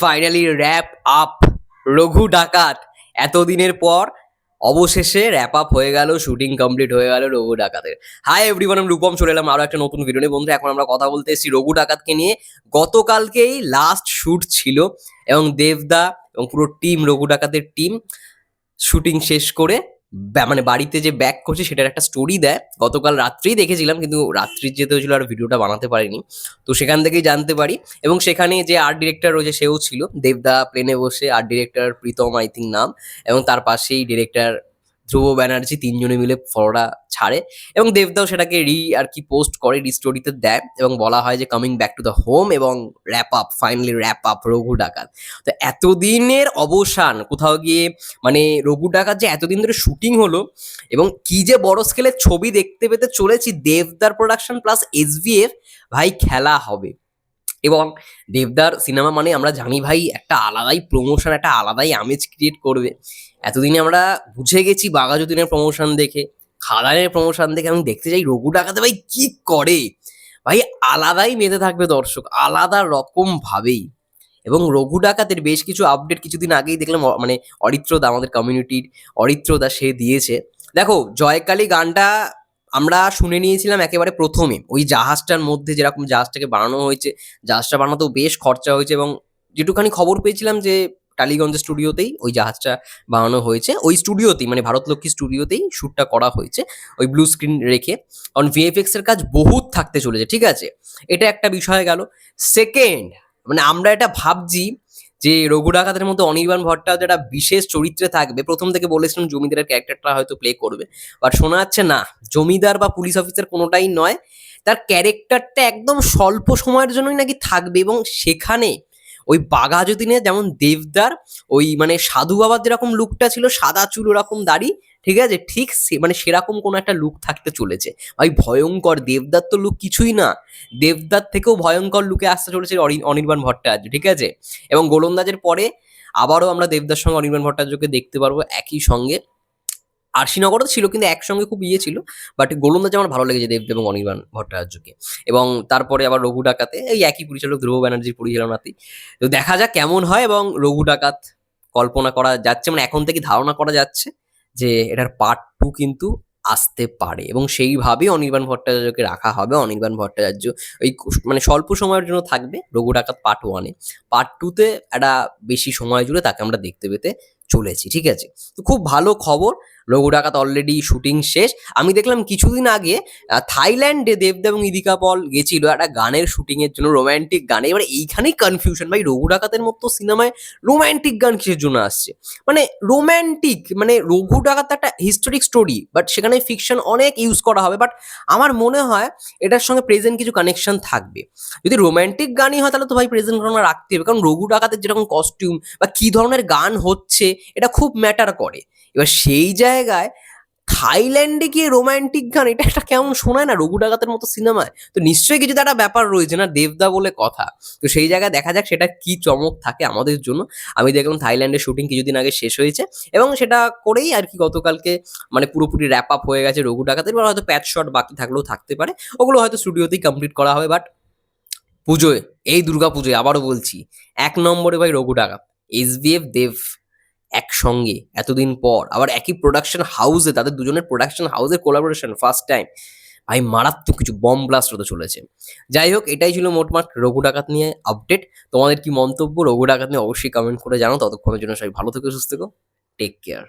Finally wrap up Raghu ডাকাত। এতদিনের পর অবশেষে র্যাপ আপ হয়ে গেল, শুটিং কমপ্লিট হয়ে গেল রঘু ডাকাতের। হাই এভরিওয়ান, আমি রূপম, চলে এলাম আরো একটা নতুন ভিডিও নিয়ে। বন্ধু, এখন আমরা কথা বলতে এসেছি রঘু ডাকাতকে নিয়ে। গতকালকেই লাস্ট শুট ছিল এবং দেবদা এবং পুরো টিম, রঘু ডাকাতের টিম শুটিং শেষ করে মানে বাড়িতে যে ব্যাক করছে সেটার একটা স্টোরি দেয়। গতকাল রাত্রেই দেখেছিলাম, কিন্তু রাত্রির যেতে হয়েছিল আর ভিডিওটা বানাতে পারিনি। তো সেখান থেকেই জানতে পারি, এবং সেখানে যে আর্ট ডিরেক্টর রয়েছে সেও ছিল। দেবদা প্লেনে বসে, art director Pritam I think নাম, এবং তার পাশেই ডিরেক্টর ধ্রুব ব্যানার্জি, তিনজনে মিলে ফটোটা ছাড়ে এবং দেবদাও সেটাকে আর কি পোস্ট করে, স্টোরিতে দেয় এবং বলা হয় যে coming back to the home এবং ফাইনালি র্যাপ আপ রঘু ডাকাত। তো এতদিনের অবসান কোথাও গিয়ে, মানে রঘু ডাকাত যে এতদিন ধরে শুটিং হলো এবং কি যে বড় স্কেলের ছবি দেখতে পেতে চলেছি, দেবদার প্রোডাকশন প্লাস এসভিএফ, ভাই খেলা হবে। এবং দেবদার সিনেমা মানে আমরা জানি ভাই, একটা আলাদাই প্রমোশন, একটা আলাদাই আমেজ ক্রিয়েট করবে। এতদিনে আমরা বুঝে গেছি বাঘাযতীনের প্রমোশন দেখে, খাদানের প্রমোশন দেখে। আমি দেখতে চাই রঘু ডাকাতে ভাই কি করে। ভাই আলাদাই মেতে থাকবে দর্শক, আলাদা রকম ভাবেই। এবং রঘু ডাকাতের বেশ কিছু আপডেট কিছুদিন আগেই দেখলাম, মানে অরিত্রদা, আমাদের কমিউনিটির অরিত্রদা, সে দিয়েছে। দেখো, জয়কালী গানটা আমরা শুনে নিয়েছিলাম একেবারে প্রথমে, ওই জাহাজটার মধ্যে, যেরকম জাহাজটাকে বানানো হয়েছে, জাহাজটা বানাতেও বেশ খরচা হয়েছে। এবং যেটুখানি খবর পেয়েছিলাম যে টালিগঞ্জের স্টুডিওতেই ওই জাহাজটা বানানো হয়েছে, ওই স্টুডিওতেই, মানে ভারতলক্ষ্মী স্টুডিওতেই শ্যুটটা করা হয়েছে, ওই ব্লু স্ক্রিন রেখে। কারণ ভিএফএক্স এর কাজ বহুত থাকতে চলেছে, ঠিক আছে, এটা একটা বিষয় গেল। সেকেন্ড, মানে আমরা এটা ভাবছি যে রঘু ডাকাতের মধ্যে অনির্বাণ ভট্টাচার্য একটা বিশেষ চরিত্রে থাকবে। প্রথম থেকে বলেছিলাম জমিদারের ক্যারেক্টারটা হয়তো প্লে করবে, বাট শোনা যাচ্ছে না, জমিদার বা পুলিশ অফিসার কোনোটাই নয়। তার ক্যারেক্টারটা একদম স্বল্প সময়ের জন্যই নাকি থাকবে, এবং সেখানে ওই বাঘাযতীনে যেমন দেবদার ওই মানে সাধু বাবার যেরকম লুকটা ছিল, সাদা চুল, ওরকম দাড়ি, ঠিক আছে, ঠিক মানে সেরকম কোনো একটা লুক থাকতে চলেছে। ভাই ভয়ঙ্কর, দেবদার তো লুক কিছুই না, দেবদার থেকেও ভয়ঙ্কর লুকে আসতে চলেছে অনির্বাণ ভট্টাচার্য, ঠিক আছে। এবং গোলন্দাজের পরে আবারও আমরা দেবদার সঙ্গে অনির্বাণ ভট্টাচার্যকে দেখতে পারবো একই সঙ্গে। আরশিনগরও ছিল, কিন্তু একসঙ্গে খুব ছিল। বাট গোলন্দাজে আমার ভালো লেগেছে দেবদেব এবং অনির্বাণ ভট্টাচার্যকে। এবং তারপরে আবার রঘু ডাকাতে এই একই পরিচালক, ধ্রুব ব্যানার্জির পরিচালনাতেই। তো দেখা যাক কেমন হয়। এবং রঘু ডাকাত কল্পনা করা যাচ্ছে, মানে এখন থেকে ধারণা করা যাচ্ছে যে এটার পার্ট 2 কিন্তু আসতে পারে, এবং সেইভাবেই অনির্বাণ ভট্টাচার্যকে রাখা হবে। অনির্বাণ ভট্টাচার্য ওই মানে স্বল্প সময়ের জন্য থাকবে রঘু ডাকাত পার্ট 1-এ। পার্ট 2-তে একটা বেশি সময় জুড়ে তাকে আমরা দেখতে পেতে চলেছি, ঠিক আছে। তো খুব ভালো খবর, রঘু ডাকাত অলরেডি শুটিং শেষ। আমি দেখলাম কিছুদিন আগে থাইল্যান্ডে দেবদা এবং ইদিকা পল গেছিল একটা গানের শুটিং এর জন্য, রোমান্টিক গানে। এবার এইখানেই কনফিউশন ভাই, রঘু ডাকাতের মতো সিনেমায় রোমান্টিক গান কিসের জন্য আসছে? মানে রোমান্টিক, মানে রঘু ডাকাত একটা হিস্টোরিক স্টোরি, বাট সেখানে ফিকশন অনেক ইউজ করা হবে। বাট আমার মনে হয় এটার সঙ্গে প্রেজেন্ট কিছু কানেকশন থাকবে। যদি রোমান্টিক গানই হয় তাহলে তো ভাই প্রেজেন্ট ঘটনা রাখতে হবে, কারণ রঘু ডাকাতের যেরকম কস্টিউম বা কি ধরনের গান হচ্ছে এটা খুব ম্যাটার করে। এবার সেই জায়গায় থাইল্যান্ডে গিয়ে রোমান্টিক গান, এটা একটা কেমন শোনায় না রঘু ডাকাতের মতো সিনেমায়। তো নিশ্চয়ই কিছু একটা ব্যাপার রয়েছে না, দেবদা বলে কথা। তো সেই জায়গায় দেখা যাক সেটা কি চমক থাকে আমাদের জন্য। আমি দেখলাম থাইল্যান্ডের শুটিং কিছুদিন আগে শেষ হয়েছে, এবং সেটা করেই আর কি গতকালকে মানে পুরোপুরি র্যাপ আপ হয়ে গেছে রঘু ডাকাতের। এবার হয়তো প্যাচ শট বাকি থাকলেও থাকতে পারে, ওগুলো হয়তো স্টুডিওতেই কমপ্লিট করা হবে। বাট পুজোয়, এই দুর্গা পুজোয় আবারও বলছি, 1 নম্বরে ভাই রঘু ডাকাত, এসবিএফ দেব একসঙ্গে এতদিন পর আবার একই প্রোডাকশন হাউসে, তাদের দুজনের প্রোডাকশন হাউসের কোলাবোরেশন ফার্স্ট টাইম। ভাই মারাত্মক কিছু বম ব্লাস্ট হতে চলেছে। যাই হোক, এটাই ছিল মোটমাট রঘু ডাকাত নিয়ে আপডেট। তোমাদের কি মন্তব্য রঘু ডাকাত নিয়ে অবশ্যই কমেন্ট করে জানাও। ততক্ষণের জন্য সবাই ভালো থেকো, সুস্থ থেকো, টেক কেয়ার।